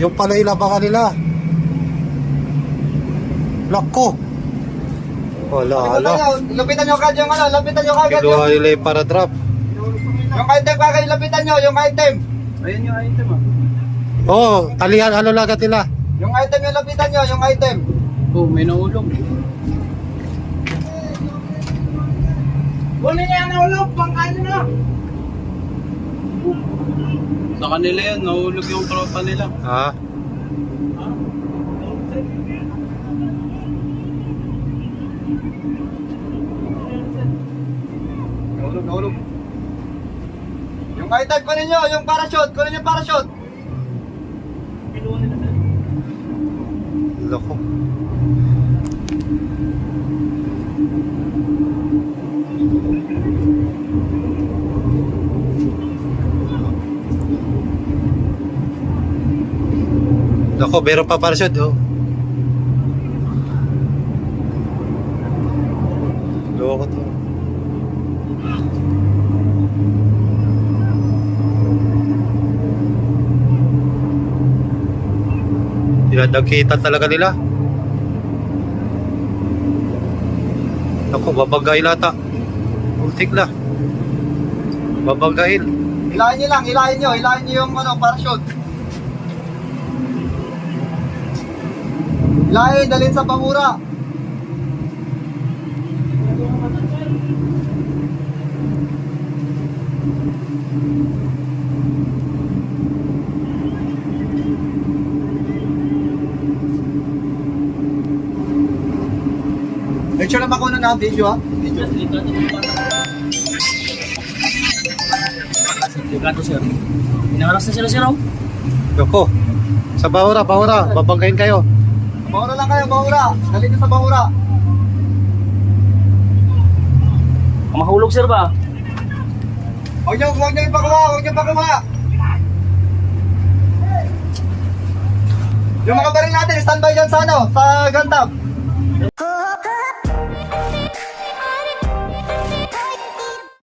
Yung pala ilabangan nila. Lako. Wala, ala. Lapitan nyo kagad yung ano, lapitan nyo kagad Kinuha nila yung para drop. yung item kagad, lapitan nyo, yung item. Ayun yung item ah. Oo, talihan, ano lagat nila? Yung item yung lapitan nyo, yung item. Oh, may nahulog. Kunin niya yung nahulog, pangkain nyo na. Sa kanila yan, nahulog yung tropa nila. Ha? Nahulog. Yung item, kunin nyo, yung parachute, kunin yung parachute. Lako. Lako, meron pa parachute, oh. Loko to. Dinadagkitan talaga nila. Ako, babagayin ata. Ultik na. Babagayin. Hilahin nyo lang, hilahin nyo yung ano, parachute. Hilahin, dalhin sa pamura. Make sure na makuha na video ha. Video. Delikado sir. Inaharas na sila sir oh. Loko. Sa bahura, babagayin kayo. Bahura lang kayo, bahura. Dalhin nyo sa bahura. Mahulog sir ba? Huwag nyo ipakuha. Yung mga baril natin, standby dyan sa ano, sa gun tab.